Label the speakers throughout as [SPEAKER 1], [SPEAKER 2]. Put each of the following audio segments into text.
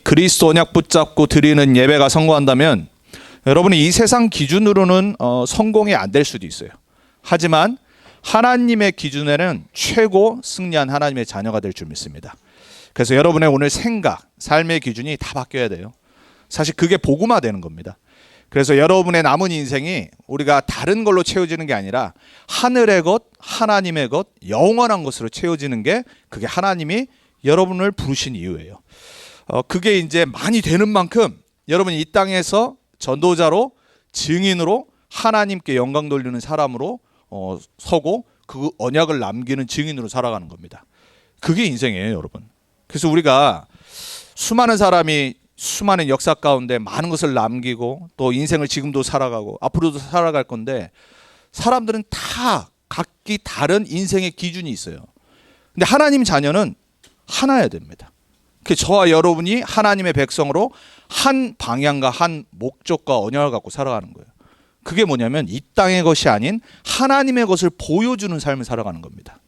[SPEAKER 1] 그리스도 언약 붙잡고 드리는 예배가 성공한다면 여러분이 이 세상 기준으로는 성공이 안 될 수도 있어요. 하지만 하나님의 기준에는 최고 승리한 하나님의 자녀가 될 줄 믿습니다. 그래서 여러분의 오늘 생각, 삶의 기준이 다 바뀌어야 돼요. 사실 그게 복음화되는 겁니다. 그래서 여러분의 남은 인생이 우리가 다른 걸로 채워지는 게 아니라 하늘의 것, 하나님의 것, 영원한 것으로 채워지는 게 그게 하나님이 여러분을 부르신 이유예요. 그게 이제 많이 되는 만큼 여러분이 이 땅에서 전도자로, 증인으로, 하나님께 영광 돌리는 사람으로 서고 그 언약을 남기는 증인으로 살아가는 겁니다. 그게 인생이에요, 여러분. 그래서 우리가 수많은 사람이 수많은 역사 가운데 많은 것을 남기고 또 인생을 지금도 살아가고 앞으로도 살아갈 건데 사람들은 다 각기 다른 인생의 기준이 있어요. 근데 하나님 자녀는 하나여야 됩니다. 저와 여러분이 하나님의 백성으로 한 방향과 한 목적과 언약을 갖고 살아가는 거예요. 그게 뭐냐면 이 땅의 것이 아닌 하나님의 것을 보여주는 삶을 살아가는 겁니다.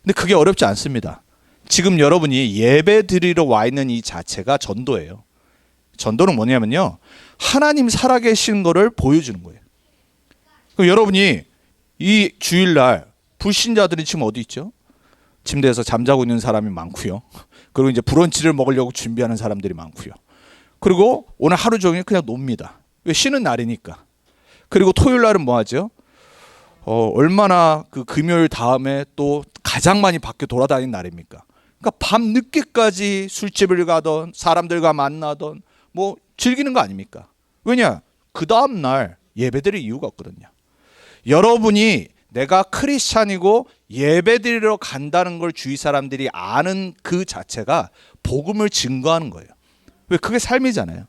[SPEAKER 1] 근데 그게 어렵지 않습니다. 지금 여러분이 예배 드리러 와 있는 이 자체가 전도예요. 전도는 뭐냐면요, 하나님 살아계신 거를 보여주는 거예요. 그럼 여러분이 이 주일날 불신자들이 지금 어디 있죠? 침대에서 잠자고 있는 사람이 많고요. 그리고 이제 브런치를 먹으려고 준비하는 사람들이 많고요. 그리고 오늘 하루 종일 그냥 놉니다. 왜? 쉬는 날이니까. 그리고 토요일 날은 뭐 하죠? 얼마나 그 금요일 다음에 또 가장 많이 밖에 돌아다니는 날입니까? 그러니까 밤 늦게까지 술집을 가던 사람들과 만나던 뭐 즐기는 거 아닙니까? 왜냐? 그 다음 날 예배드릴 이유가 없거든요. 여러분이 내가 크리스찬이고 예배드리러 간다는 걸 주위 사람들이 아는 그 자체가 복음을 증거하는 거예요. 왜? 그게 삶이잖아요.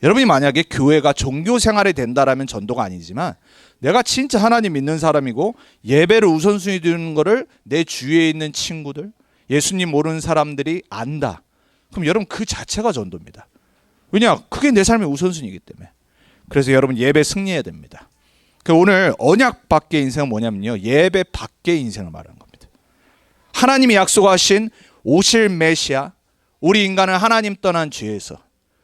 [SPEAKER 1] 여러분이 만약에 교회가 종교 생활이 된다라면 전도가 아니지만 내가 진짜 하나님 믿는 사람이고 예배를 우선순위 두는 거를 내 주위에 있는 친구들, 예수님 모르는 사람들이 안다. 그럼 여러분 그 자체가 전도입니다. 왜냐? 그게 내 삶의 우선순위이기 때문에. 그래서 여러분 예배 승리해야 됩니다. 오늘 언약 밖의 인생은 뭐냐면요, 예배 밖의 인생을 말하는 겁니다. 하나님이 약속하신 오실 메시아, 우리 인간을 하나님 떠난 죄에서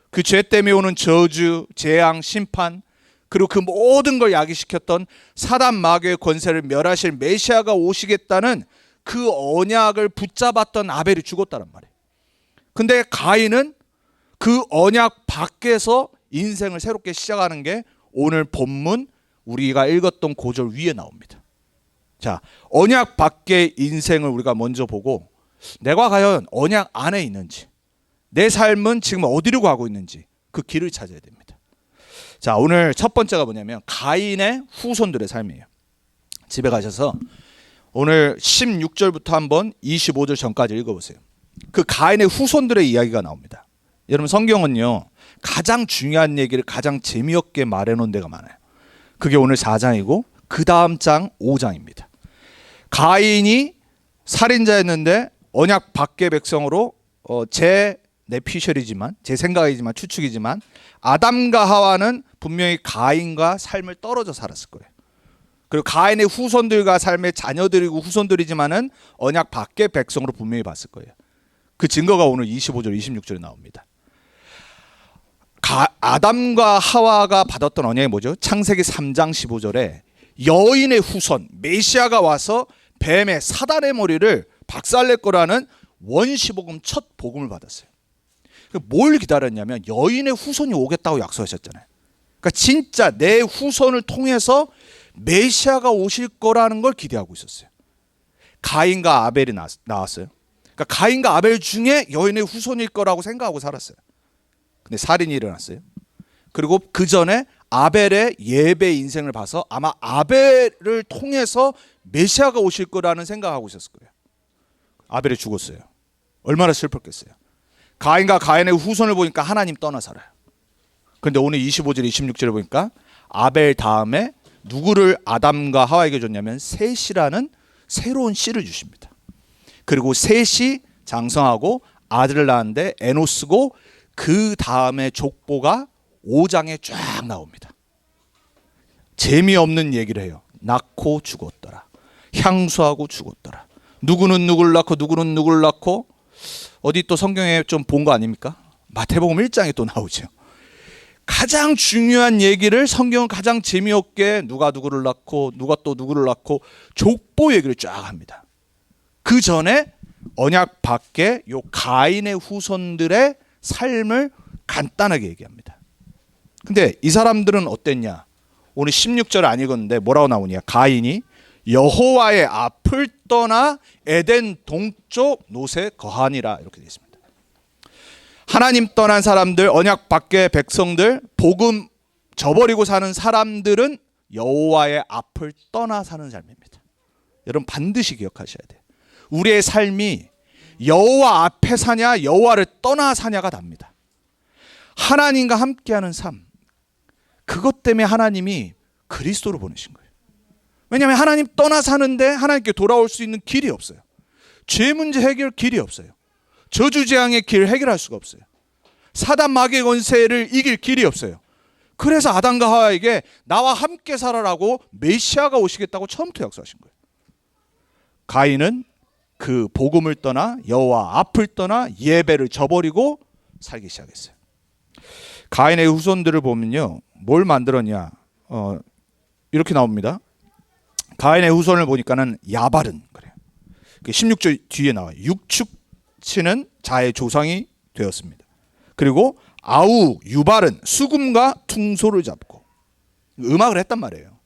[SPEAKER 1] 그 죄 때문에 오는 저주, 재앙, 심판, 그리고 그 모든 걸 야기시켰던 사단 마귀의 권세를 멸하실 메시아가 오시겠다는 그 언약을 붙잡았던 아벨이 죽었다는 말이에요. 근데 가인은 그 언약 밖에서 인생을 새롭게 시작하는 게 오늘 본문 우리가 읽었던 구절 위에 나옵니다. 자, 언약 밖의 인생을 우리가 먼저 보고 내가 과연 언약 안에 있는지, 내 삶은 지금 어디로 가고 있는지 그 길을 찾아야 됩니다. 자, 오늘 첫 번째가 뭐냐면 가인의 후손들의 삶이에요. 집에 가셔서 오늘 16절부터 한번 25절 전까지 읽어보세요. 그 가인의 후손들의 이야기가 나옵니다. 여러분 성경은요, 가장 중요한 얘기를 가장 재미없게 말해놓은 데가 많아요. 그게 오늘 4장이고 그 다음 장 5장입니다. 가인이 살인자였는데 언약 밖의 백성으로 제 내피셜이지만 제 생각이지만 추측이지만 아담과 하와는 분명히 가인과 삶을 떨어져 살았을 거예요. 그리고 가인의 후손들과 삶의 자녀들이고 후손들이지만은 언약 밖의 백성으로 분명히 봤을 거예요. 그 증거가 오늘 25절 26절에 나옵니다. 아담과 하와가 받았던 언약이 뭐죠? 창세기 3장 15절에 여인의 후손 메시아가 와서 뱀의 사단의 머리를 박살낼 거라는 원시복음 첫 복음을 받았어요. 뭘 기다렸냐면 여인의 후손이 오겠다고 약속하셨잖아요. 그러니까 진짜 내 후손을 통해서 메시아가 오실 거라는 걸 기대하고 있었어요. 가인과 아벨이 나왔어요. 그러니까 가인과 아벨 중에 여인의 후손일 거라고 생각하고 살았어요. 근데 살인이 일어났어요. 그리고 그 전에 아벨의 예배 인생을 봐서 아마 아벨을 통해서 메시아가 오실 거라는 생각하고 있었을 거예요. 아벨이 죽었어요. 얼마나 슬펐겠어요. 가인과 가인의 후손을 보니까 하나님 떠나 살아요. 그런데 오늘 25절 26절을 보니까 아벨 다음에 누구를 아담과 하와에게 줬냐면 셋이라는 새로운 씨를 주십니다. 그리고 셋이 장성하고 아들을 낳았는데 에노스고 그 다음에 족보가 5장에 쫙 나옵니다. 재미없는 얘기를 해요. 낳고 죽었더라. 향수하고 죽었더라. 누구는 누구를 낳고 누구는 누구를 낳고 어디 또 성경에 좀 본 거 아닙니까? 마태복음 1장에 또 나오죠. 가장 중요한 얘기를 성경은 가장 재미없게 누가 누구를 낳고 누가 또 누구를 낳고 족보 얘기를 쫙 합니다. 그 전에 언약 밖에 요 가인의 후손들의 삶을 간단하게 얘기합니다. 근데 이 사람들은 어땠냐? 오늘 16절 안 읽었는데 뭐라고 나오냐? 가인이 여호와의 앞을 떠나 에덴 동쪽 노새 거하니라 이렇게 되어 있습니다. 하나님 떠난 사람들, 언약 밖의 백성들, 복음 저버리고 사는 사람들은 여호와의 앞을 떠나 사는 삶입니다. 여러분 반드시 기억하셔야 돼요. 우리의 삶이 여호와 앞에 사냐 여호와를 떠나 사냐가 답니다. 하나님과 함께하는 삶, 그것 때문에 하나님이 그리스도를 보내신 거예요. 왜냐하면 하나님 떠나 사는데 하나님께 돌아올 수 있는 길이 없어요. 죄 문제 해결 길이 없어요. 저주재앙의 길 해결할 수가 없어요. 사단 마귀의 권세를 이길 길이 없어요. 그래서 아담과 하와에게 나와 함께 살아라고 메시아가 오시겠다고 처음부터 약속하신 거예요. 가인은 그 복음을 떠나 여호와 앞을 떠나 예배를 저버리고 살기 시작했어요. 가인의 후손들을 보면요, 뭘 만들었냐? 이렇게 나옵니다. 가인의 후손을 보니까는 야발은 그래요. 16절 뒤에 나와요. 육축치는 자의 조상이 되었습니다. 그리고 아우 유발은 수금과 퉁소를 잡고 음악을 했단 말이에요.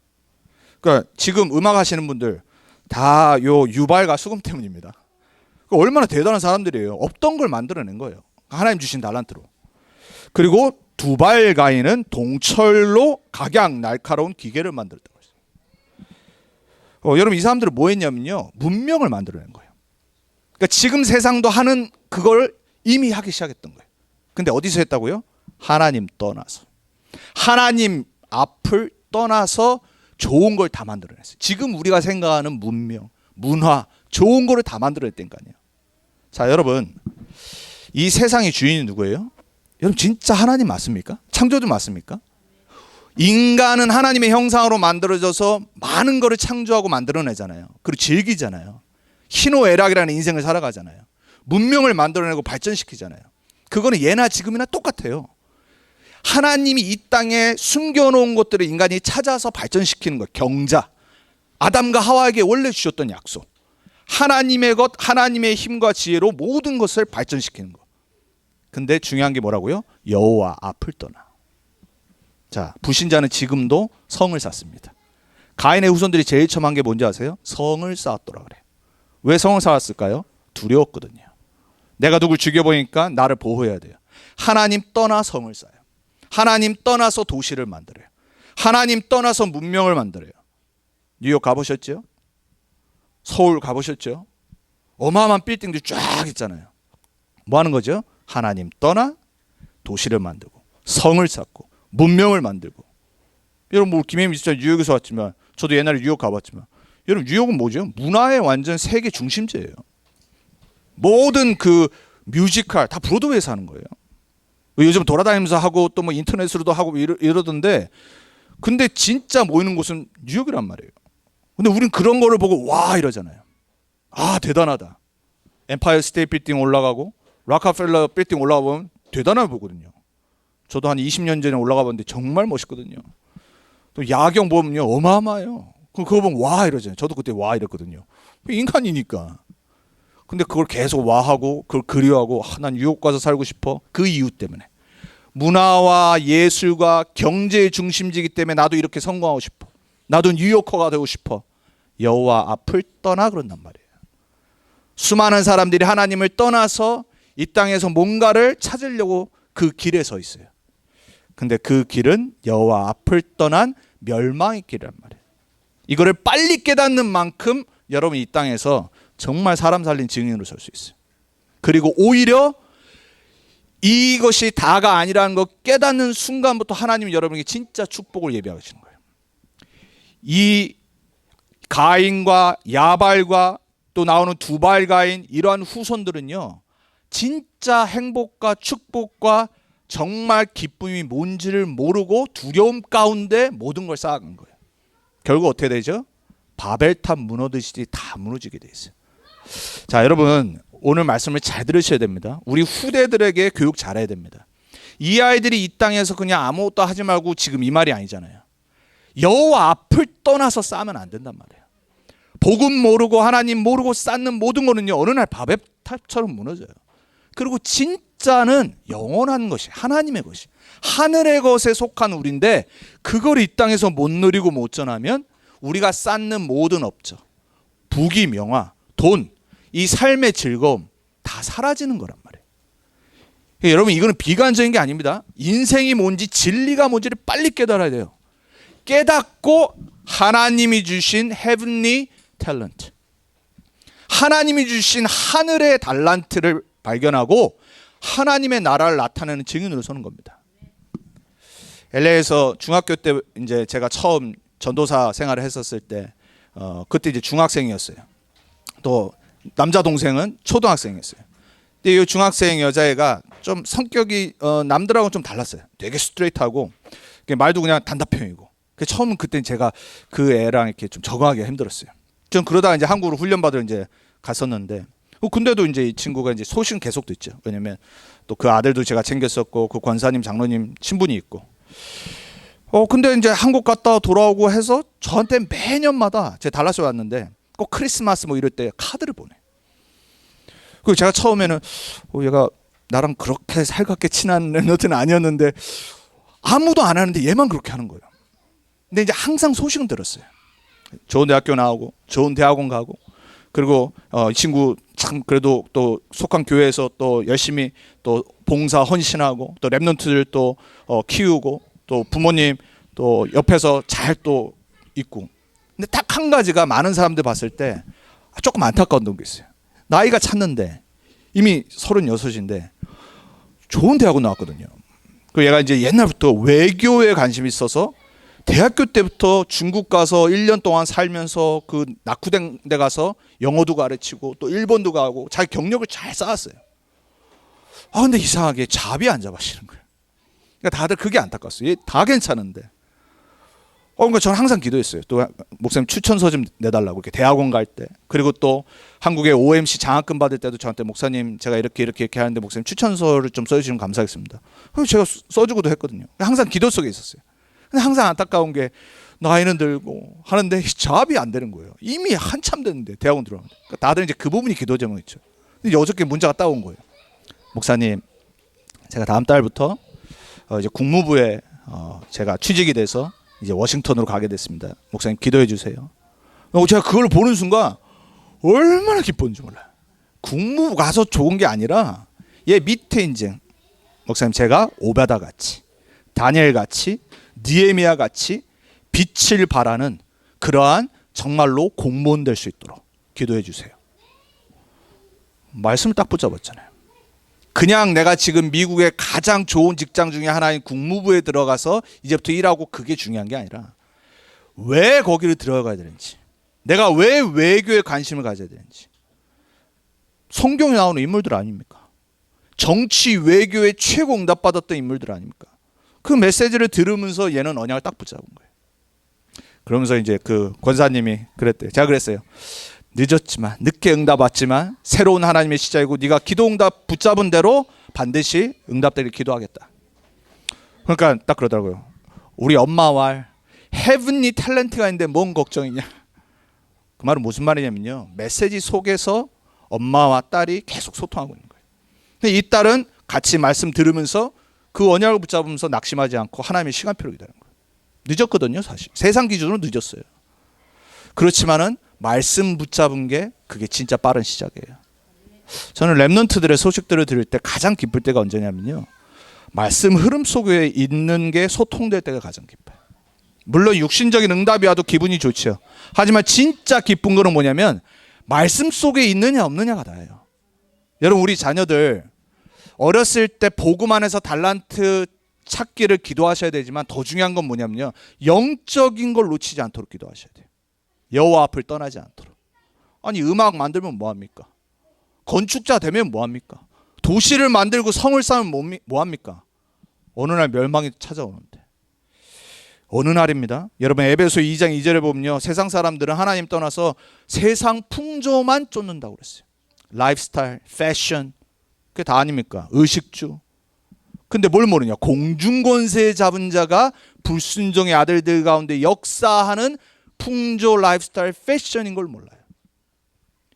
[SPEAKER 1] 그러니까 지금 음악 하시는 분들 다 요 유발과 수금 때문입니다. 얼마나 대단한 사람들이에요. 없던 걸 만들어낸 거예요. 하나님 주신 달란트로. 그리고 두발 가인은 동철로 각양 날카로운 기계를 만들었다고 했어요. 여러분 이 사람들은 뭐 했냐면요, 문명을 만들어낸 거예요. 그러니까 지금 세상도 하는 그걸 이미 하기 시작했던 거예요. 근데 어디서 했다고요? 하나님 떠나서, 하나님 앞을 떠나서 좋은 걸 다 만들어냈어요. 지금 우리가 생각하는 문명, 문화, 좋은 거를 다 만들어냈다는 거 아니에요. 자, 여러분 이 세상의 주인이 누구예요? 여러분 진짜 하나님 맞습니까? 창조주 맞습니까? 인간은 하나님의 형상으로 만들어져서 많은 거를 창조하고 만들어내잖아요. 그리고 즐기잖아요. 희노애락이라는 인생을 살아가잖아요. 문명을 만들어내고 발전시키잖아요. 그거는 예나 지금이나 똑같아요. 하나님이 이 땅에 숨겨놓은 것들을 인간이 찾아서 발전시키는 거예요. 경자, 아담과 하와에게 원래 주셨던 약속, 하나님의 것, 하나님의 힘과 지혜로 모든 것을 발전시키는 거. 근데 중요한 게 뭐라고요? 여호와 앞을 떠나. 자, 불신자는 지금도 성을 쌓습니다. 가인의 후손들이 제일 처음 한 게 뭔지 아세요? 성을 쌓았더라 그래요. 왜 성을 쌓았을까요? 두려웠거든요. 내가 누굴 죽여보니까 나를 보호해야 돼요. 하나님 떠나 성을 쌓아요. 하나님 떠나서 도시를 만들어요. 하나님 떠나서 문명을 만들어요. 뉴욕 가보셨죠? 서울 가보셨죠? 어마어마한 빌딩들 쫙 있잖아요. 뭐 하는 거죠? 하나님 떠나 도시를 만들고 성을 쌓고 문명을 만들고. 여러분 뭐 김혜민 진짜 뉴욕에서 왔지만 저도 옛날에 뉴욕 가봤지만 여러분 뉴욕은 뭐죠? 문화의 완전 세계 중심지예요. 모든 그 뮤지컬 다 브로드웨이에서 하는 거예요. 요즘 돌아다니면서 하고 또 뭐 인터넷으로도 하고 이러던데, 근데 진짜 모이는 곳은 뉴욕이란 말이에요. 근데 우린 그런 거를 보고 와 이러잖아요. 아 대단하다. 엠파이어 스테이트 빌딩 올라가고 락카펠러 빌딩 올라가 보면 대단해 보거든요. 저도 한 20년 전에 올라가 봤는데 정말 멋있거든요. 또 야경 보면요 어마어마해요. 그거 보면 와 이러잖아요. 저도 그때 와 이랬거든요. 인간이니까. 근데 그걸 계속 와하고 그걸 그리워하고 난 뉴욕 가서 살고 싶어. 그 이유 때문에. 문화와 예술과 경제의 중심지이기 때문에 나도 이렇게 성공하고 싶어. 나도 뉴요커가 되고 싶어. 여호와 앞을 떠나 그런단 말이에요. 수많은 사람들이 하나님을 떠나서 이 땅에서 뭔가를 찾으려고 그 길에 서 있어요. 근데 그 길은 여호와 앞을 떠난 멸망의 길이란 말이에요. 이거를 빨리 깨닫는 만큼 여러분 이 땅에서 정말 사람 살린 증인으로 설 수 있어요. 그리고 오히려 이것이 다가 아니라는 걸 깨닫는 순간부터 하나님은 여러분에게 진짜 축복을 예비하시는 거예요. 이 가인과 야발과 또 나오는 두발 가인 이러한 후손들은요 진짜 행복과 축복과 정말 기쁨이 뭔지를 모르고 두려움 가운데 모든 걸 쌓아간 거예요. 결국 어떻게 되죠? 바벨탑 무너지듯이 다 무너지게 돼 있어요. 자, 여러분 오늘 말씀을 잘 들으셔야 됩니다. 우리 후대들에게 교육 잘해야 됩니다. 이 아이들이 이 땅에서 그냥 아무것도 하지 말고 지금 이 말이 아니잖아요. 여호와 앞을 떠나서 쌓으면 안 된단 말이에요. 복음 모르고 하나님 모르고 쌓는 모든 거는요, 어느 날 밥의 탑처럼 무너져요. 그리고 진짜는 영원한 것이, 하나님의 것이, 하늘의 것에 속한 우리인데, 그걸 이 땅에서 못 누리고 못 전하면 우리가 쌓는 모든 업적, 부귀 명화, 돈, 이 삶의 즐거움 다 사라지는 거란 말이에요. 여러분, 이거는 비관적인 게 아닙니다. 인생이 뭔지, 진리가 뭔지를 빨리 깨달아야 돼요. 깨닫고 하나님이 주신 heavenly talent, 하나님이 주신 하늘의 달란트를 발견하고 하나님의 나라를 나타내는 증인으로 서는 겁니다. LA에서 중학교 때 이제 제가 처음 전도사 생활을 했었을 때, 그때 이제 중학생이었어요. 또 남자 동생은 초등학생이었어요. 근데 이 중학생 여자애가 좀 성격이 남들하고는 좀 달랐어요. 되게 스트레이트하고 말도 그냥 단답형이고. 처음은 그때 제가 그 애랑 이렇게 좀 적응하기 힘들었어요. 전 그러다가 이제 한국으로 훈련 받으러 이제 갔었는데, 근데도 이제 이 친구가 이제 소식은 계속 듣죠. 왜냐면 또 그 아들도 제가 챙겼었고, 그 권사님 장로님 친분이 있고. 근데 이제 한국 갔다 돌아오고 해서 저한테 매년마다 제 달라스에 왔는데 꼭 크리스마스 뭐 이럴 때 카드를 보내. 그리고 제가 처음에는 얘가 나랑 그렇게 살갑게 친한 랩런트는 아니었는데 아무도 안 하는데 얘만 그렇게 하는 거예요. 근데 이제 항상 소식은 들었어요. 좋은 대학교 나오고 좋은 대학원 가고, 그리고 이 친구 참 그래도 또 속한 교회에서 또 열심히 또 봉사 헌신하고 또 랩런트들 또 키우고 또 부모님 또 옆에서 잘 또 있고. 근데 딱 한 가지가 많은 사람들 봤을 때 조금 안타까운 게 있어요. 나이가 찼는데 이미 36인데 좋은 대학원 나왔거든요. 그 얘가 이제 옛날부터 외교에 관심이 있어서 대학교 때부터 중국 가서 1년 동안 살면서 그 낙후대 가서 영어도 가르치고 또 일본도 가고 자기 경력을 잘 쌓았어요. 근데 이상하게 잡이 안 잡아지는 거예요. 그러니까 다들 그게 안타까웠어요. 얘 다 괜찮은데. 그러니까 저는 항상 기도했어요. 또 목사님 추천서 좀 내달라고, 이렇게 대학원 갈 때, 그리고 또 한국의 OMC 장학금 받을 때도 저한테 목사님 제가 이렇게 하는데 목사님 추천서를 좀 써주시면 감사하겠습니다. 그래서 제가 써주고도 했거든요. 항상 기도 속에 있었어요. 근데 항상 안타까운 게 나이는 들고 하는데 잡이 안 되는 거예요. 이미 한참 됐는데 대학원 들어가는데. 그러니까 다들 이제 그 부분이 기도 제목이죠. 근데 어저께 문자가 따온 거예요. 목사님, 제가 다음 달부터 이제 국무부에 제가 취직이 돼서 이제 워싱턴으로 가게 됐습니다. 목사님 기도해 주세요. 제가 그걸 보는 순간 얼마나 기뻤는지 몰라요. 국무부 가서 좋은 게 아니라 얘 밑에 이제 목사님, 제가 오바다 같이, 다니엘 같이, 느헤미야 같이 빛을 발하는 그러한 정말로 공무원 될 수 있도록 기도해 주세요. 말씀을 딱 붙잡았잖아요. 그냥 내가 지금 미국의 가장 좋은 직장 중에 하나인 국무부에 들어가서 이제부터 일하고 그게 중요한 게 아니라 왜 거기를 들어가야 되는지, 내가 왜 외교에 관심을 가져야 되는지. 성경에 나오는 인물들 아닙니까? 정치 외교에 최고 응답받았던 인물들 아닙니까? 그 메시지를 들으면서 얘는 언약을 딱 붙잡은 거예요. 그러면서 이제 그 권사님이 그랬대요. 제가 그랬어요. 늦었지만, 늦게 응답 왔지만 새로운 하나님의 시작이고 네가 기도 응답 붙잡은 대로 반드시 응답되길 기도하겠다. 그러니까 딱 그러더라고요. 우리 엄마와 헤븐리 탤런트가 있는데 뭔 걱정이냐. 그 말은 무슨 말이냐면요, 메시지 속에서 엄마와 딸이 계속 소통하고 있는 거예요. 근데 이 딸은 같이 말씀 들으면서 그 언약을 붙잡으면서 낙심하지 않고 하나님의 시간표를 기다리는 거예요. 늦었거든요, 사실. 세상 기준으로 늦었어요. 그렇지만은 말씀 붙잡은 게 그게 진짜 빠른 시작이에요. 저는 랩런트들의 소식들을 들을 때 가장 기쁠 때가 언제냐면요, 말씀 흐름 속에 있는 게 소통될 때가 가장 기뻐요. 물론 육신적인 응답이 와도 기분이 좋죠. 하지만 진짜 기쁜 거는 뭐냐면 말씀 속에 있느냐 없느냐가 다예요. 여러분, 우리 자녀들 어렸을 때 복음 안에서 달란트 찾기를 기도하셔야 되지만 더 중요한 건 뭐냐면요, 영적인 걸 놓치지 않도록 기도하셔야 돼요. 여호와 앞을 떠나지 않도록. 아니, 음악 만들면 뭐합니까? 건축자 되면 뭐합니까? 도시를 만들고 성을 쌓으면 뭐합니까? 어느 날 멸망이 찾아오는데. 어느 날입니다. 여러분, 에베소 2장 2절에 보면요, 세상 사람들은 하나님 떠나서 세상 풍조만 쫓는다고 그랬어요. 라이프스타일, 패션, 그게 다 아닙니까? 의식주. 근데 뭘 모르냐? 공중권세 잡은 자가 불순종의 아들들 가운데 역사하는 풍조, 라이프스타일, 패션인 걸 몰라요.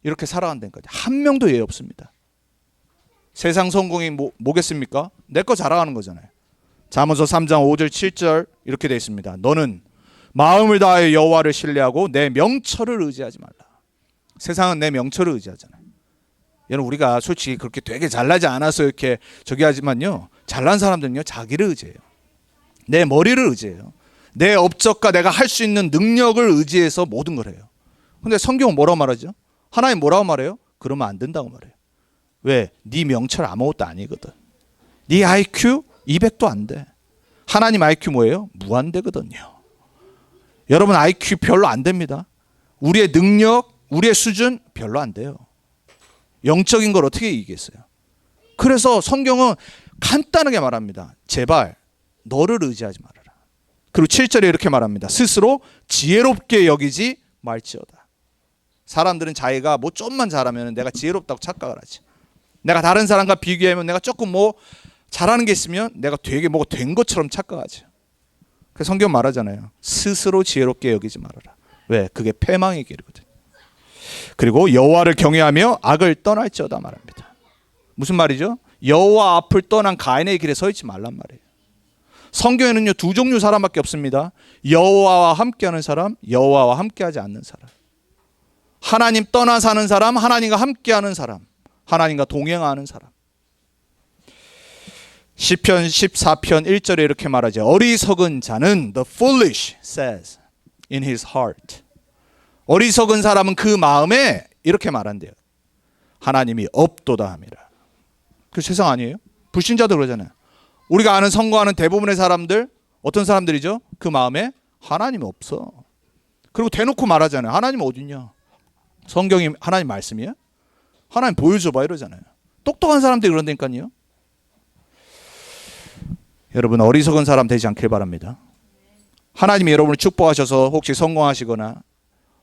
[SPEAKER 1] 이렇게 살아간다는 거죠. 한 명도 예외 없습니다. 세상 성공이 뭐겠습니까? 내 거 자랑하는 거잖아요. 잠언서 3장 5절 7절 이렇게 되어 있습니다. 너는 마음을 다하여 여호와를 신뢰하고 내 명철을 의지하지 말라. 세상은 내 명철을 의지하잖아요. 여러분, 우리가 솔직히 그렇게 되게 잘나지 않아서 이렇게 저기 하지만요, 잘난 사람들은요 자기를 의지해요. 내 머리를 의지해요. 내 업적과 내가 할 수 있는 능력을 의지해서 모든 걸 해요. 근데 성경은 뭐라고 말하죠? 하나님 뭐라고 말해요? 그러면 안 된다고 말해요. 왜? 네 명철 아무것도 아니거든. 네 IQ 200도 안 돼. 하나님 IQ 뭐예요? 무한대거든요. 여러분 IQ 별로 안 됩니다. 우리의 능력, 우리의 수준 별로 안 돼요. 영적인 걸 어떻게 이기겠어요? 그래서 성경은 간단하게 말합니다. 제발 너를 의지하지 말아라. 그리고 7절에 이렇게 말합니다. 스스로 지혜롭게 여기지 말지어다. 사람들은 자기가 뭐 좀만 잘하면 내가 지혜롭다고 착각을 하지. 내가 다른 사람과 비교하면 내가 조금 뭐 잘하는 게 있으면 내가 되게 뭐가 된 것처럼 착각하지. 그래서 성경 말하잖아요. 스스로 지혜롭게 여기지 말아라. 왜? 그게 패망의 길이거든. 그리고 여호와를 경외하며 악을 떠날지어다 말합니다. 무슨 말이죠? 여호와 앞을 떠난 가인의 길에 서 있지 말란 말이에요. 성경에는요 두 종류 사람밖에 없습니다. 여호와와 함께하는 사람, 여호와와 함께하지 않는 사람. 하나님 떠나 사는 사람, 하나님과 함께하는 사람, 하나님과 동행하는 사람. 시편 14편 1절에 이렇게 말하죠. 어리석은 자는 the foolish says in his heart. 어리석은 사람은 그 마음에 이렇게 말한대요. 하나님이 없도다 함이라. 그 세상 아니에요? 불신자도 그러잖아요. 우리가 아는 선거하는 대부분의 사람들 어떤 사람들이죠? 그 마음에 하나님이 없어. 그리고 대놓고 말하잖아요. 하나님 어딨냐? 성경이 하나님 말씀이에요? 하나님 보여줘봐 이러잖아요. 똑똑한 사람들이 그런다니까요. 여러분 어리석은 사람 되지 않길 바랍니다. 하나님이 여러분을 축복하셔서 혹시 성공하시거나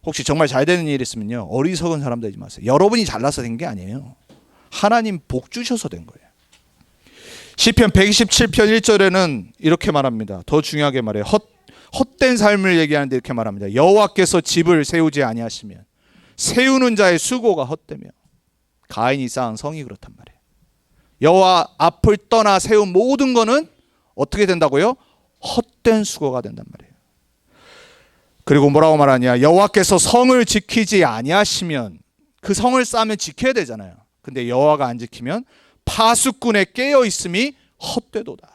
[SPEAKER 1] 혹시 정말 잘 되는 일이 있으면요 어리석은 사람 되지 마세요. 여러분이 잘나서 된 게 아니에요. 하나님 복 주셔서 된 거예요. 시편 127편 1절에는 이렇게 말합니다. 더 중요하게 말해요. 헛된 삶을 얘기하는데 이렇게 말합니다. 여호와께서 집을 세우지 아니하시면 세우는 자의 수고가 헛되며 가인이 쌓은 성이 그렇단 말이에요. 여호와 앞을 떠나 세운 모든 거는 어떻게 된다고요? 헛된 수고가 된단 말이에요. 그리고 뭐라고 말하냐? 여호와께서 성을 지키지 아니하시면 그 성을 쌓으면 지켜야 되잖아요. 근데 여호와가 안 지키면 파수꾼에 깨어 있음이 헛되도다.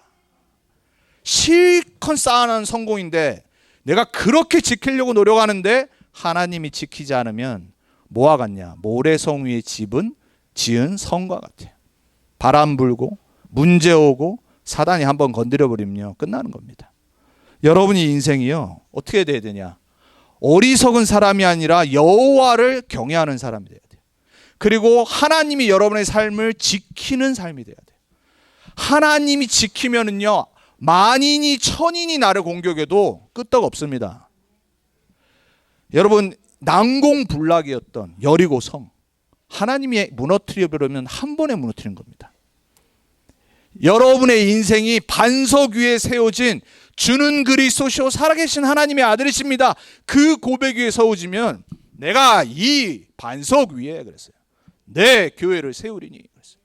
[SPEAKER 1] 실컷 쌓아놓은 성공인데 내가 그렇게 지키려고 노력하는데 하나님이 지키지 않으면 뭐와 같냐? 모래성 위에 지은 성과 같아요. 바람 불고 문제 오고 사단이 한번 건드려 버리면요 끝나는 겁니다. 여러분이 인생이요 어떻게 돼야 되냐? 어리석은 사람이 아니라 여호와를 경외하는 사람이 돼야 돼요. 그리고 하나님이 여러분의 삶을 지키는 삶이 돼야 돼요. 하나님이 지키면은요 만인이 천인이 나를 공격해도 끄떡 없습니다. 여러분 난공불락이었던 여리고 성 하나님이 무너뜨려 버리면 한 번에 무너뜨리는 겁니다. 여러분의 인생이 반석 위에 세워진 주는 그리스도시요 살아계신 하나님의 아들이십니다. 그 고백 위에 세워지면 내가 이 반석 위에 그랬어요. 내 교회를 세우리니 그랬어요.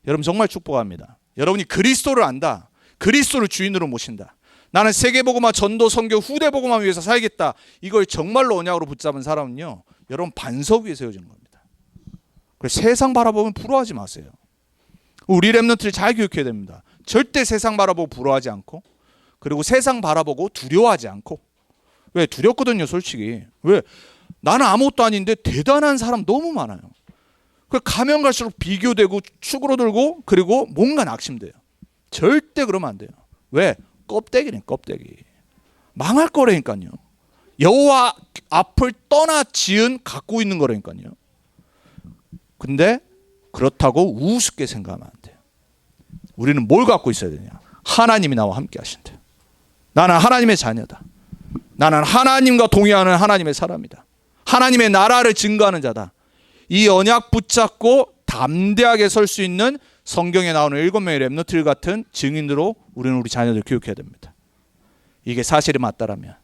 [SPEAKER 1] 여러분 정말 축복합니다. 여러분이 그리스도를 안다. 그리스도를 주인으로 모신다. 나는 세계복음화 전도 선교 후대복음화 위해서 살겠다. 이걸 정말로 언약으로 붙잡은 사람은요 여러분 반석 위에 세워지는 겁니다. 그래서 세상 바라보면 부러워하지 마세요. 우리 렘넌트를 잘 교육해야 됩니다. 절대 세상 바라보고 부러워하지 않고 그리고 세상 바라보고 두려워하지 않고. 왜? 두렵거든요 솔직히. 왜? 나는 아무것도 아닌데 대단한 사람 너무 많아요. 가면 갈수록 비교되고 축으로들고 그리고 뭔가 낙심돼요. 절대 그러면 안 돼요. 왜? 껍데기네 껍데기. 망할 거라니까요. 여호와 앞을 떠나 지은 갖고 있는 거라니까요. 근데 그렇다고 우습게 생각하면 안 돼요. 우리는 뭘 갖고 있어야 되냐? 하나님이 나와 함께 하신다. 나는 하나님의 자녀다. 나는 하나님과 동의하는 하나님의 사람이다. 하나님의 나라를 증거하는 자다. 이 언약 붙잡고 담대하게 설 수 있는 성경에 나오는 7명의 렘넌트들 같은 증인으로 우리는 우리 자녀들 교육해야 됩니다. 이게 사실이 맞다라면.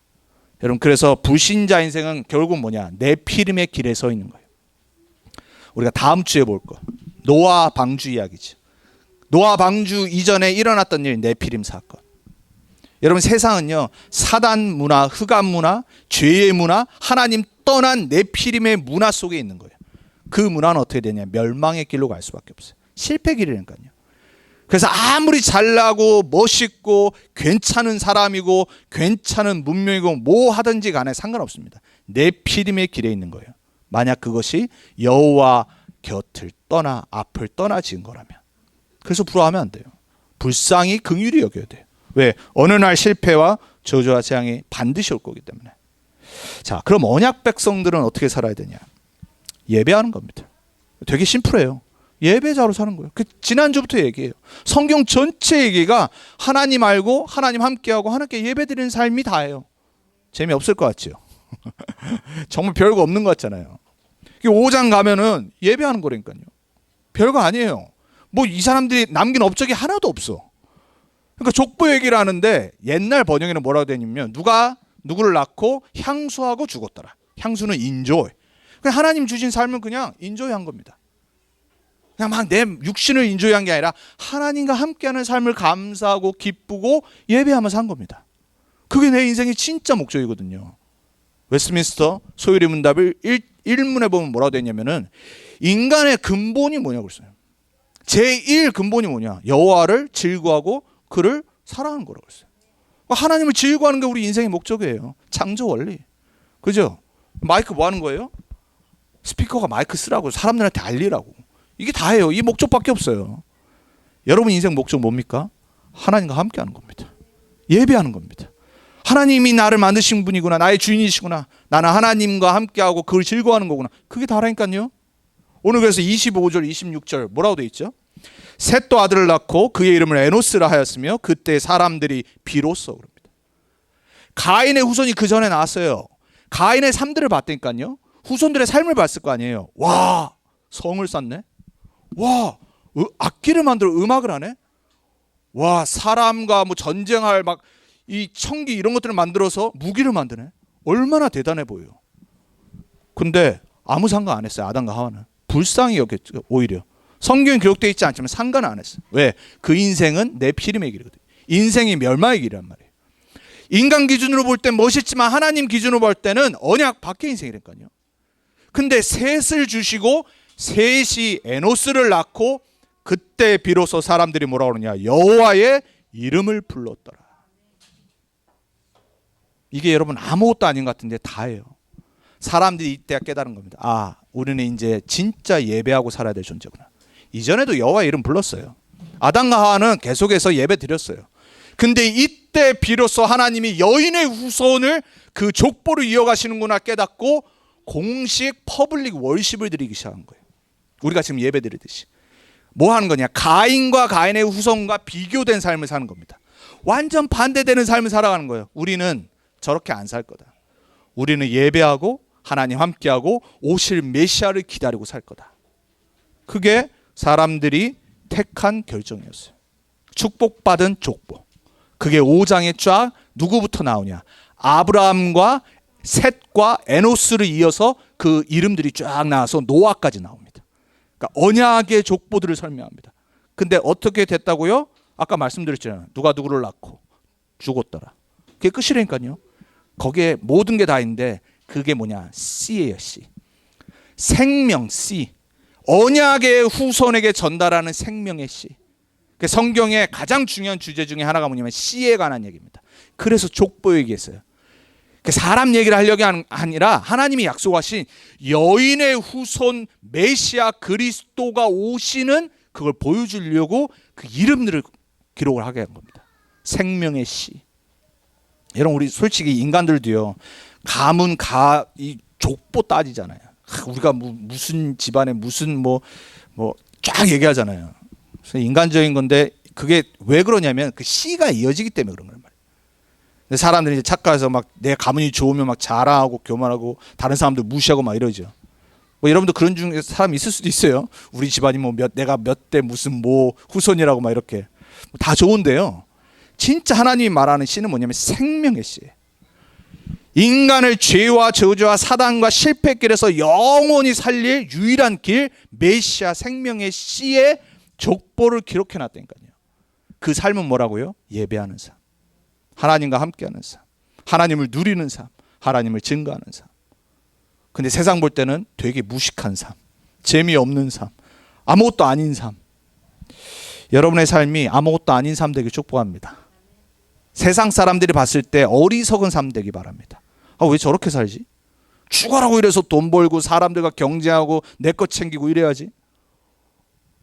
[SPEAKER 1] 여러분, 그래서 불신자 인생은 결국 뭐냐? 네피림의 길에 서 있는 거예요. 우리가 다음 주에 볼 거, 노아 방주 이야기죠. 노아 방주 이전에 일어났던 일, 네피림 사건. 여러분, 세상은요, 사단 문화, 흑암 문화, 죄의 문화, 하나님 떠난 네피림의 문화 속에 있는 거예요. 그 문화는 어떻게 되냐? 멸망의 길로 갈 수밖에 없어요. 실패 길이니까요. 그래서 아무리 잘나고 멋있고 괜찮은 사람이고 괜찮은 문명이고 뭐 하든지 간에 상관없습니다. 네피림의 길에 있는 거예요. 만약 그것이 여호와 곁을 떠나 앞을 떠나 지은 거라면. 그래서 부러워하면 안 돼요. 불쌍히 긍휼히 여겨야 돼요. 왜? 어느 날 실패와 저주와 재앙이 반드시 올 거기 때문에. 자, 그럼 언약 백성들은 어떻게 살아야 되냐? 예배하는 겁니다. 되게 심플해요. 예배자로 사는 거예요. 그 지난주부터 얘기해요. 성경 전체 얘기가 하나님 알고 하나님 함께하고 하나님께 예배드리는 삶이 다예요. 재미없을 것 같죠? 정말 별거 없는 것 같잖아요. 5장 가면은 예배하는 거라니까요. 별거 아니에요. 뭐 이 사람들이 남긴 업적이 하나도 없어. 그러니까 족보 얘기를 하는데 옛날 번역에는 뭐라고 되냐면 누가 누구를 낳고 향수하고 죽었더라. 향수는 인조이. 그냥 하나님 주신 삶은 그냥 인조이한 겁니다. 그냥 막 내 육신을 인조이한 게 아니라 하나님과 함께하는 삶을 감사하고 기쁘고 예배하면서 한 겁니다. 그게 내 인생의 진짜 목적이거든요. 웨스트민스터 소유리 문답을 1문에 보면 뭐라고 되어 있냐면은 인간의 근본이 뭐냐고 했어요. 제1 근본이 뭐냐? 여호와를 즐거워하고 그를 사랑하는 거라고 했어요. 하나님을 즐거워하는 게 우리 인생의 목적이에요. 창조 원리. 그죠? 마이크 뭐 하는 거예요? 스피커가 마이크 쓰라고, 사람들한테 알리라고. 이게 다예요. 이 목적밖에 없어요. 여러분 인생 목적 뭡니까? 하나님과 함께하는 겁니다. 예배하는 겁니다. 하나님이 나를 만드신 분이구나. 나의 주인이시구나. 나는 하나님과 함께하고 그걸 즐거워하는 거구나. 그게 다라니까요. 오늘 그래서 25절 26절 뭐라고 돼 있죠? 셋도 아들을 낳고 그의 이름을 에노스라 하였으며 그때 사람들이 비로소 그럽니다. 가인의 후손이 그 전에 나왔어요. 가인의 삶들을 봤다니까요. 후손들의 삶을 봤을 거 아니에요. 와, 성을 쌓네. 와, 악기를 만들어 음악을 하네. 와, 사람과 뭐 전쟁할 막 이 청기 이런 것들을 만들어서 무기를 만드네. 얼마나 대단해 보여요. 근데 아무 상관 안 했어요. 아담과 하와는. 불쌍히 여겼죠. 오히려. 성경에 기록되어 있지 않지만 상관 안 했어요. 왜? 그 인생은 네피림의 길이거든요. 인생이 멸망의 길이란 말이에요. 인간 기준으로 볼 땐 멋있지만 하나님 기준으로 볼 때는 언약 밖의 인생이니까요. 근데 셋을 주시고 셋이 에노스를 낳고 그때 비로소 사람들이 뭐라고 그러냐? 여호와의 이름을 불렀더라. 이게 여러분 아무것도 아닌 것 같은데 다예요. 사람들이 이때 깨달은 겁니다. 아, 우리는 이제 진짜 예배하고 살아야 될 존재구나. 이전에도 여호와의 이름 불렀어요. 아담과 하와는 계속해서 예배 드렸어요. 근데 이때 비로소 하나님이 여인의 후손을 그 족보를 이어가시는구나 깨닫고 공식 퍼블릭 월십을 드리기 시작한 거예요. 우리가 지금 예배 드리듯이. 뭐 하는 거냐? 가인과 가인의 후손과 비교된 삶을 사는 겁니다. 완전 반대되는 삶을 살아가는 거예요. 우리는 저렇게 안 살 거다. 우리는 예배하고 하나님 함께하고 오실 메시아를 기다리고 살 거다. 그게 사람들이 택한 결정이었어요. 축복받은 족보. 그게 5장에 쫙 누구부터 나오냐? 아브라함과 셋과 에노스를 이어서 그 이름들이 쫙 나와서 노아까지 나옵니다. 그러니까 언약의 족보들을 설명합니다. 근데 어떻게 됐다고요? 아까 말씀드렸잖아요. 누가 누구를 낳고 죽었더라. 그게 끝이라니까요. 거기에 모든 게 다 있는데 그게 뭐냐? 씨예요, 씨. 생명 씨. 언약의 후손에게 전달하는 생명의 씨. 성경의 가장 중요한 주제 중에 하나가 뭐냐면 씨에 관한 얘기입니다. 그래서 족보 얘기했어요. 사람 얘기를 하려고 아니라 하나님이 약속하신 여인의 후손 메시아 그리스도가 오시는 그걸 보여주려고 그 이름들을 기록을 하게 한 겁니다. 생명의 씨. 여러분 우리 솔직히 인간들도요. 가문 이 족보 따지잖아요. 우리가 무슨 집안에 무슨 뭐 쫙 얘기하잖아요. 그래서 인간적인 건데 그게 왜 그러냐면 그 씨가 이어지기 때문에 그런 거란 말이에요. 근데 사람들이 이제 착각해서 막 내 가문이 좋으면 막 자랑하고 교만하고 다른 사람들 무시하고 막 이러죠. 뭐 여러분도 그런 중에 사람 있을 수도 있어요. 우리 집안이 뭐 내가 몇 대 무슨 뭐 후손이라고 막 이렇게 다 좋은데요. 진짜 하나님이 말하는 씨는 뭐냐면 생명의 씨예요. 인간을 죄와 저주와 사단과 실패 길에서 영원히 살릴 유일한 길 메시아 생명의 씨의 족보를 기록해 놨다니까요. 그 삶은 뭐라고요? 예배하는 삶, 하나님과 함께하는 삶, 하나님을 누리는 삶, 하나님을 증거하는 삶. 근데 세상 볼 때는 되게 무식한 삶, 재미없는 삶, 아무것도 아닌 삶. 여러분의 삶이 아무것도 아닌 삶 되길 축복합니다. 세상 사람들이 봤을 때 어리석은 삶 되기 바랍니다. 왜 저렇게 살지? 죽어라고 이래서 돈 벌고 사람들과 경쟁하고 내 것 챙기고 이래야지.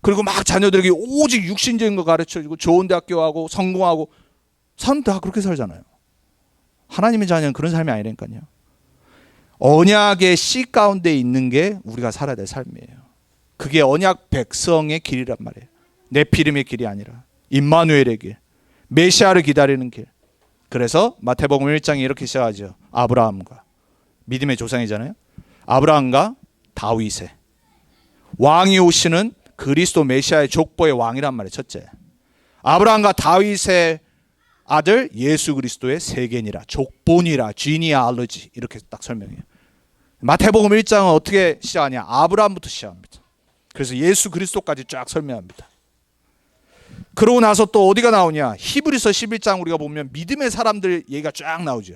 [SPEAKER 1] 그리고 막 자녀들에게 오직 육신적인 거 가르쳐주고 좋은 대학교 가고 성공하고 사람 다 그렇게 살잖아요. 하나님의 자녀는 그런 삶이 아니라니까요. 언약의 씨 가운데 있는 게 우리가 살아야 될 삶이에요. 그게 언약 백성의 길이란 말이에요. 네피림의 길이 아니라 임마누엘의 길, 메시아를 기다리는 길. 그래서 마태복음 1장에 이렇게 시작하죠. 아브라함과 믿음의 조상이잖아요. 아브라함과 다윗의 왕이 오시는 그리스도 메시아의 족보의 왕이란 말이에요. 첫째, 아브라함과 다윗의 아들 예수 그리스도의 세계니라, 족보니라, 지니아로지 이렇게 딱 설명해요. 마태복음 1장은 어떻게 시작하냐? 아브라함부터 시작합니다. 그래서 예수 그리스도까지 쫙 설명합니다. 그러고 나서 또 어디가 나오냐? 히브리서 11장 우리가 보면 믿음의 사람들 얘기가 쫙 나오죠.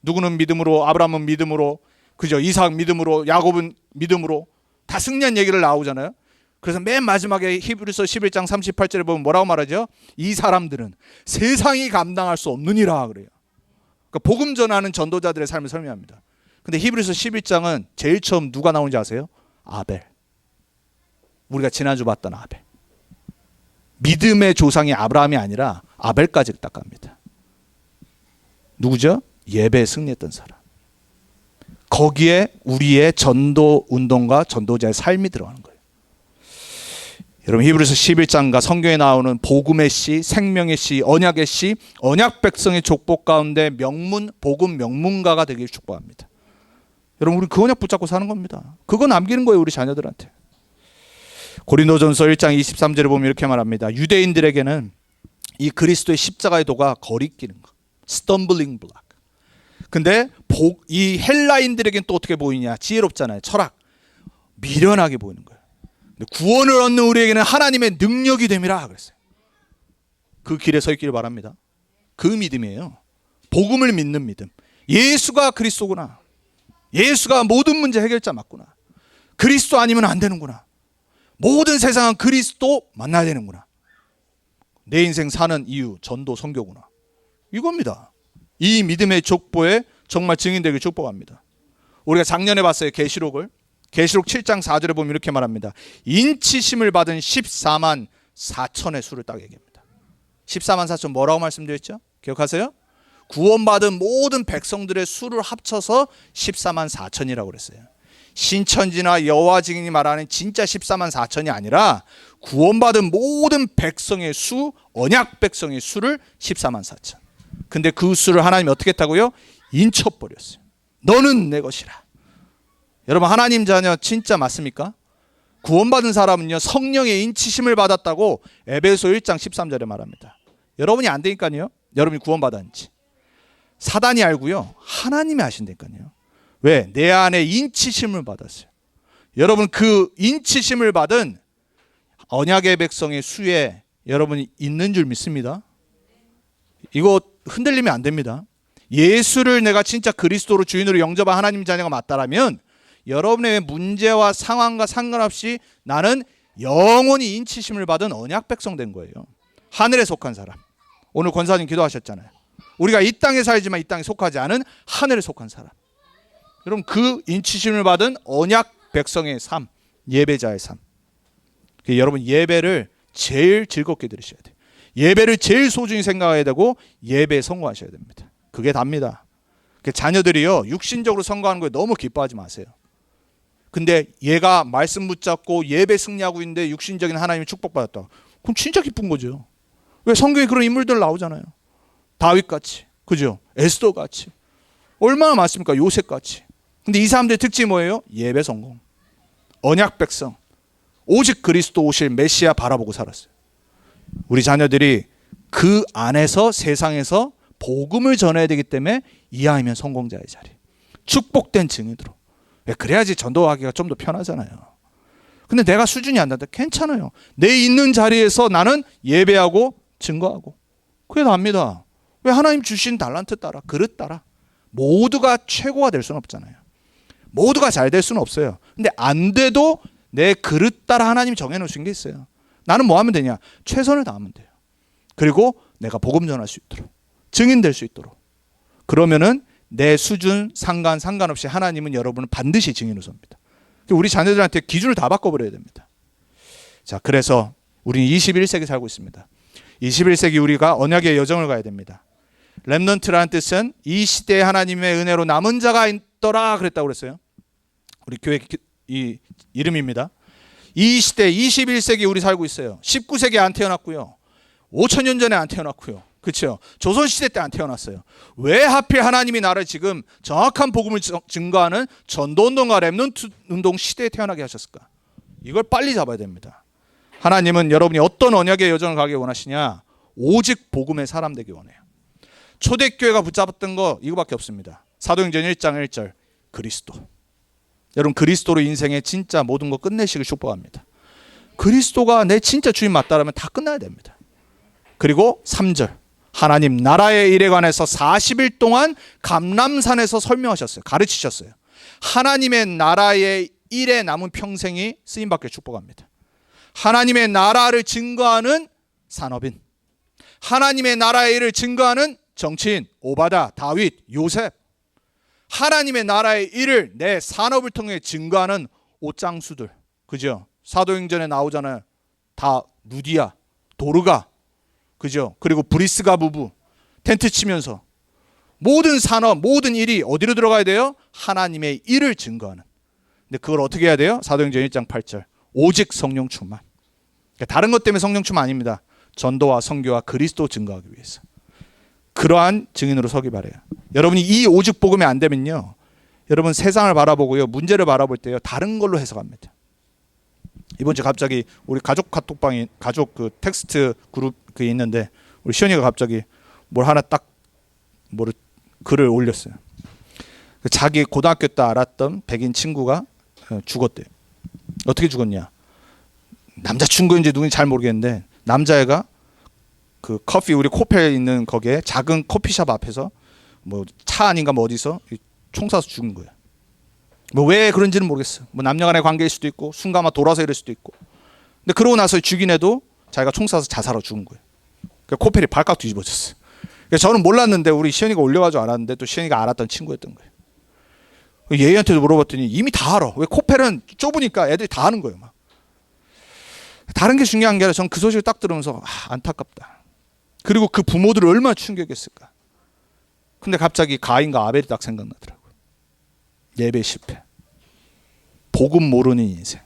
[SPEAKER 1] 누구는 믿음으로, 아브라함은 믿음으로, 그죠? 이삭 믿음으로, 야곱은 믿음으로 다 승리한 얘기를 나오잖아요. 그래서 맨 마지막에 히브리서 11장 38절에 보면 뭐라고 말하죠? 이 사람들은 세상이 감당할 수 없느니라 그래요. 그러니까 복음 전하는 전도자들의 삶을 설명합니다. 근데 히브리서 11장은 제일 처음 누가 나오는지 아세요? 아벨. 우리가 지난주 봤던 아벨. 믿음의 조상이 아브라함이 아니라 아벨까지 딱 갑니다. 누구죠? 예배에 승리했던 사람. 거기에 우리의 전도 운동과 전도자의 삶이 들어가는 거예요. 여러분 히브리서 11장과 성경에 나오는 복음의 씨, 생명의 씨, 언약의 씨, 언약 백성의 족보 가운데 명문, 복음 명문가가 되길 축복합니다. 여러분 우리 그 언약 붙잡고 사는 겁니다. 그거 남기는 거예요, 우리 자녀들한테. 고린도전서 1장 23절에 보면 이렇게 말합니다. 유대인들에게는 이 그리스도의 십자가의 도가 거리끼는 거, 스텀블링 블락. 근데 이 헬라인들에게는 또 어떻게 보이냐? 지혜롭잖아요. 철학, 미련하게 보이는 거예요. 근데 구원을 얻는 우리에게는 하나님의 능력이 됨이라 그랬어요. 그 길에 서 있기를 바랍니다. 그 믿음이에요. 복음을 믿는 믿음. 예수가 그리스도구나. 예수가 모든 문제 해결자 맞구나. 그리스도 아니면 안 되는구나. 모든 세상은 그리스도 만나야 되는구나. 내 인생 사는 이유, 전도, 선교구나. 이겁니다. 이 믿음의 족보에 정말 증인되길 축복합니다. 우리가 작년에 봤어요. 계시록을. 계시록 7장 4절에 보면 이렇게 말합니다. 인치심을 받은 14만 4천의 수를 딱 얘기합니다. 14만 4천 뭐라고 말씀드렸죠? 기억하세요? 구원받은 모든 백성들의 수를 합쳐서 14만 4천이라고 그랬어요. 신천지나 여호와 증인이 말하는 진짜 14만 4천이 아니라 구원받은 모든 백성의 수, 언약 백성의 수를 14만 4천. 근데 그 수를 하나님이 어떻게 했다고요? 인쳐버렸어요. 너는 내 것이라. 여러분 하나님 자녀 진짜 맞습니까? 구원받은 사람은요 성령의 인치심을 받았다고 에베소 1장 13절에 말합니다. 여러분이 안 되니까요. 여러분이 구원받았는지. 사단이 알고요. 하나님이 아신다니까요. 왜? 내 안에 인치심을 받았어요. 여러분 그 인치심을 받은 언약의 백성의 수에 여러분이 있는 줄 믿습니다. 이거 흔들리면 안 됩니다. 예수를 내가 진짜 그리스도로 주인으로 영접한 하나님 자녀가 맞다라면 여러분의 문제와 상황과 상관없이 나는 영원히 인치심을 받은 언약 백성 된 거예요. 하늘에 속한 사람. 오늘 권사님 기도하셨잖아요. 우리가 이 땅에 살지만 이 땅에 속하지 않은 하늘에 속한 사람. 여러분 그 인치심을 받은 언약 백성의 삶, 예배자의 삶. 여러분 예배를 제일 즐겁게 들으셔야 돼요. 예배를 제일 소중히 생각해야 되고 예배에 성공하셔야 됩니다. 그게 답니다. 자녀들이요 육신적으로 성공하는 거에 너무 기뻐하지 마세요. 근데 얘가 말씀 붙잡고 예배 승리하고 있는데 육신적인 하나님의 축복받았다. 그럼 진짜 기쁜 거죠. 왜? 성경에 그런 인물들 나오잖아요. 다윗같이, 그죠? 에스더같이. 얼마나 많습니까? 요셉같이. 근데 이 사람들의 특징이 뭐예요? 예배 성공. 언약 백성, 오직 그리스도 오실 메시아 바라보고 살았어요. 우리 자녀들이 그 안에서 세상에서 복음을 전해야 되기 때문에 이하이면 성공자의 자리, 축복된 증인으로. 그래야지 전도하기가 좀 더 편하잖아요. 근데 내가 수준이 안 된다, 괜찮아요. 내 있는 자리에서 나는 예배하고 증거하고, 그게 답니다. 왜? 하나님 주신 달란트 따라, 그릇 따라. 모두가 최고가 될 수는 없잖아요. 모두가 잘 될 수는 없어요. 근데 안 돼도 내 그릇 따라 하나님이 정해놓으신 게 있어요. 나는 뭐 하면 되냐? 최선을 다하면 돼요. 그리고 내가 복음 전할 수 있도록, 증인될 수 있도록. 그러면은 내 수준 상관없이 하나님은 여러분을 반드시 증인으로 섭니다. 우리 자녀들한테 기준을 다 바꿔버려야 됩니다. 자, 그래서 우리는 21세기 살고 있습니다. 21세기 우리가 언약의 여정을 가야 됩니다. 렘넌트라는 뜻은 이 시대에 하나님의 은혜로 남은 자가 있더라 그랬다고 그랬어요. 우리 교회 이 이름입니다. 이 시대 21세기 우리 살고 있어요. 19세기에 안 태어났고요. 5,000년 전에 안 태어났고요. 그렇죠? 조선시대 때 안 태어났어요. 왜 하필 하나님이 나를 지금 정확한 복음을 증거하는 전도운동과 렘넌트 운동 시대에 태어나게 하셨을까? 이걸 빨리 잡아야 됩니다. 하나님은 여러분이 어떤 언약의 여정을 가기 원하시냐? 오직 복음의 사람 되기 원해요. 초대교회가 붙잡았던 거 이거밖에 없습니다. 사도행전 1장 1절 그리스도. 여러분, 그리스도로 인생의 진짜 모든 거 끝내시길 축복합니다. 그리스도가 내 진짜 주인 맞다라면 다 끝나야 됩니다. 그리고 3절 하나님 나라의 일에 관해서 40일 동안 감람산에서 설명하셨어요. 가르치셨어요. 하나님의 나라의 일에 남은 평생이 쓰임받길 축복합니다. 하나님의 나라를 증거하는 산업인, 하나님의 나라의 일을 증거하는 정치인, 오바다, 다윗, 요셉, 하나님의 나라의 일을 내 산업을 통해 증거하는 옷장수들, 그죠? 사도행전에 나오잖아요. 다 루디아, 도르가, 그죠? 그리고 브리스가 부부 텐트 치면서 모든 산업, 모든 일이 어디로 들어가야 돼요? 하나님의 일을 증거하는. 근데 그걸 어떻게 해야 돼요? 사도행전 1장 8절 오직 성령 충만. 그러니까 다른 것 때문에 성령 충만 아닙니다. 전도와 선교와 그리스도 증거하기 위해서. 그러한 증인으로 서기 바래요. 여러분이 이 오직 복음이 안 되면요, 여러분 세상을 바라보고요, 문제를 바라볼 때요, 다른 걸로 해석합니다. 이번 주 갑자기 우리 가족 카톡방에 가족 그 텍스트 그룹 그 있는데 우리 시연이가 갑자기 뭘 하나 딱 뭐를 글을 올렸어요. 자기 고등학교 때 알았던 백인 친구가 죽었대요. 어떻게 죽었냐? 남자친구인지 누군지 잘 모르겠는데 남자애가 그 커피 우리 코페에 있는 거기에 작은 커피숍 앞에서 뭐 차 아닌가 뭐 어디서 총 쏴서 죽은 거예요. 뭐 왜 그런지는 모르겠어요. 뭐 남녀간의 관계일 수도 있고 순간 막 돌아서 이럴 수도 있고. 근데 그러고 나서 죽인 애도 자기가 총 쏴서 자살하고 죽은 거예요. 그러니까 코펠이 발칵 뒤집어졌어요. 그래서 저는 몰랐는데 우리 시연이가 올려가지고 알았는데 또 시연이가 알았던 친구였던 거예요. 얘한테도 물어봤더니 이미 다 알아. 왜 코펠은 좁으니까 애들이 다 아는 거예요. 막. 다른 게 중요한 게 아니라 저는 그 소식을 딱 들으면서 안타깝다. 그리고 그 부모들을 얼마나 충격했을까. 근데 갑자기 가인과 아벨이 딱 생각나더라고요. 예배 실패, 복음 모르는 인생.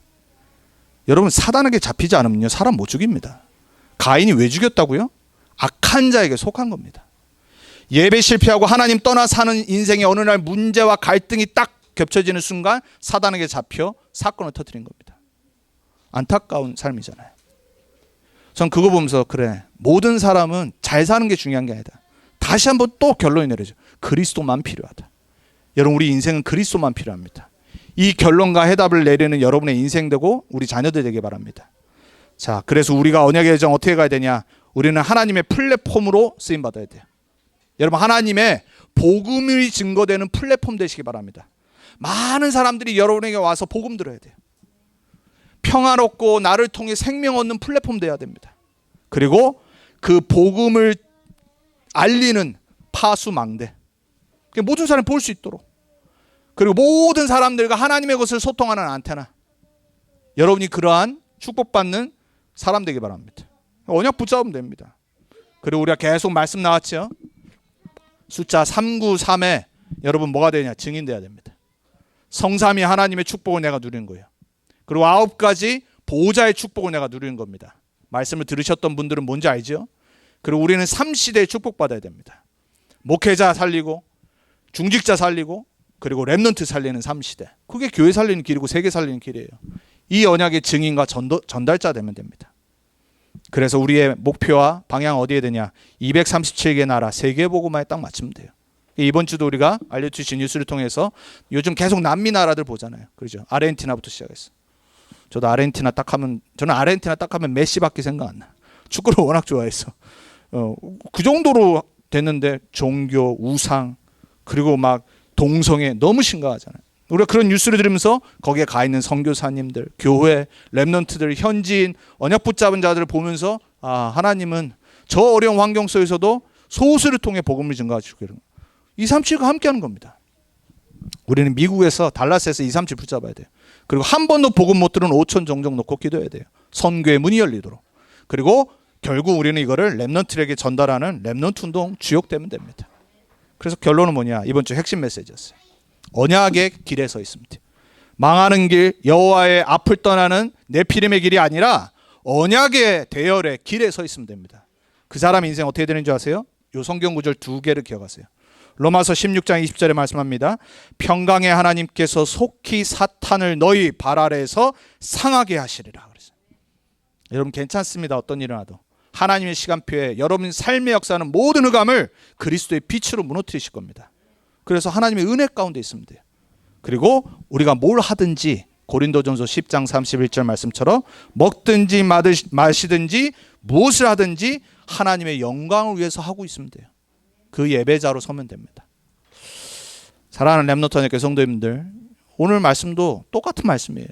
[SPEAKER 1] 여러분 사단에게 잡히지 않으면요 사람 못 죽입니다. 가인이 왜 죽였다고요? 악한 자에게 속한 겁니다. 예배 실패하고 하나님 떠나 사는 인생의 어느 날 문제와 갈등이 딱 겹쳐지는 순간 사단에게 잡혀 사건을 터뜨린 겁니다. 안타까운 삶이잖아요. 전 그거 보면서 그래, 모든 사람은 잘 사는 게 중요한 게 아니다. 다시 한번 또 결론이 내려져. 그리스도만 필요하다. 여러분 우리 인생은 그리스도만 필요합니다. 이 결론과 해답을 내리는 여러분의 인생 되고 우리 자녀들 되길 바랍니다. 자, 그래서 우리가 언약의 여정 어떻게 가야 되냐? 우리는 하나님의 플랫폼으로 쓰임 받아야 돼요. 여러분 하나님의 복음이 증거되는 플랫폼 되시기 바랍니다. 많은 사람들이 여러분에게 와서 복음 들어야 돼요. 평화롭고 나를 통해 생명 얻는 플랫폼 돼야 됩니다. 그리고 그 복음을 알리는 파수망대, 모든 사람이 볼 수 있도록, 그리고 모든 사람들과 하나님의 것을 소통하는 안테나. 여러분이 그러한 축복받는 사람 되기 바랍니다. 언약 붙잡으면 됩니다. 그리고 우리가 계속 말씀 나왔죠. 숫자 393에 여러분 뭐가 되냐? 증인 돼야 됩니다. 성삼위 하나님의 축복을 내가 누리는 거예요. 그리고 9가지 보호자의 축복을 내가 누리는 겁니다. 말씀을 들으셨던 분들은 뭔지 알죠? 그리고 우리는 3시대의 축복받아야 됩니다. 목회자 살리고 중직자 살리고 그리고 렘넌트 살리는 3시대. 그게 교회 살리는 길이고 세계 살리는 길이에요. 이 언약의 증인과 전달자 되면 됩니다. 그래서 우리의 목표와 방향 어디에 되냐? 237개 나라 세계복음화에 딱 맞추면 돼요. 이번 주도 우리가 알려주신 뉴스를 통해서 요즘 계속 남미 나라들 보잖아요. 그렇죠? 아르헨티나부터 시작했어. 저는 아르헨티나 딱 하면 메시밖에 생각 안 나. 축구를 워낙 좋아해서. 그 정도로 됐는데 종교, 우상, 그리고 막 동성애 너무 심각하잖아요. 우리가 그런 뉴스를 들으면서 거기에 가 있는 선교사님들, 교회, 렘넌트들, 현지인, 언약 붙잡은 자들을 보면서 하나님은 저 어려운 환경 속에서도 소수를 통해 복음을 증가하시고 이런 237과 함께하는 겁니다. 우리는 미국에서 달라스에서 237 붙잡아야 돼요. 그리고 한 번도 복음 못 들은 5천 종족 놓고 기도해야 돼요. 선교의 문이 열리도록. 그리고 결국 우리는 이거를 렘넌트에게 전달하는 렘넌트 운동 주역되면 됩니다. 그래서 결론은 뭐냐? 이번 주 핵심 메시지였어요. 언약의 길에 서 있습니다. 망하는 길, 여호와의 앞을 떠나는 네피림의 길이 아니라 언약의 대열의 길에 서 있으면 됩니다. 그 사람 인생 어떻게 되는 줄 아세요? 요 성경 구절 두 개를 기억하세요. 로마서 16장 20절에 말씀합니다. 평강의 하나님께서 속히 사탄을 너희 발 아래에서 상하게 하시리라 그랬어요. 여러분 괜찮습니다. 어떤 일이 나도. 하나님의 시간표에 여러분 삶의 역사는 모든 흑암을 그리스도의 빛으로 무너뜨리실 겁니다. 그래서 하나님의 은혜 가운데 있으면 돼요. 그리고 우리가 뭘 하든지 고린도전서 10장 31절 말씀처럼 먹든지 마시든지 무엇을 하든지 하나님의 영광을 위해서 하고 있으면 돼요. 그 예배자로 서면 됩니다. 사랑하는 렘넌트 언약교회 성도님들, 오늘 말씀도 똑같은 말씀이에요.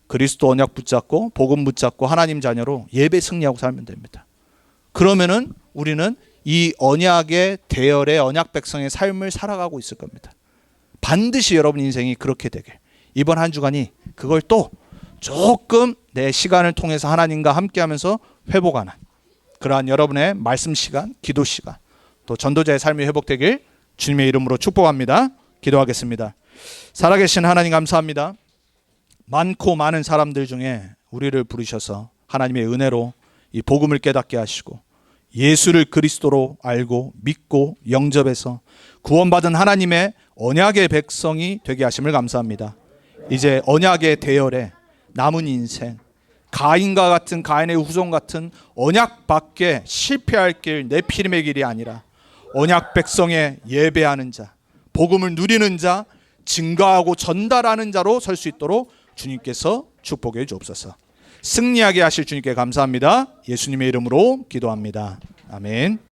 [SPEAKER 1] 그리스도 언약 붙잡고 복음 붙잡고 하나님 자녀로 예배 승리하고 살면 됩니다. 그러면은 우리는 이 언약의 대열의 언약 백성의 삶을 살아가고 있을 겁니다. 반드시 여러분 인생이 그렇게 되게 이번 한 주간이 그걸 또 조금 내 시간을 통해서 하나님과 함께하면서 회복하는 그러한 여러분의 말씀 시간, 기도 시간, 또 전도자의 삶이 회복되길 주님의 이름으로 축복합니다. 기도하겠습니다. 살아계신 하나님 감사합니다. 많고 많은 사람들 중에 우리를 부르셔서 하나님의 은혜로 이 복음을 깨닫게 하시고 예수를 그리스도로 알고 믿고 영접해서 구원받은 하나님의 언약의 백성이 되게 하심을 감사합니다. 이제 언약의 대열에 남은 인생, 가인과 같은 가인의 후손 같은 언약 밖에 실패할 길, 네피림의 길이 아니라 언약 백성의 예배하는 자, 복음을 누리는 자, 증거하고 전달하는 자로 설 수 있도록 주님께서 축복해 주옵소서. 승리하게 하실 주님께 감사합니다. 예수님의 이름으로 기도합니다. 아멘.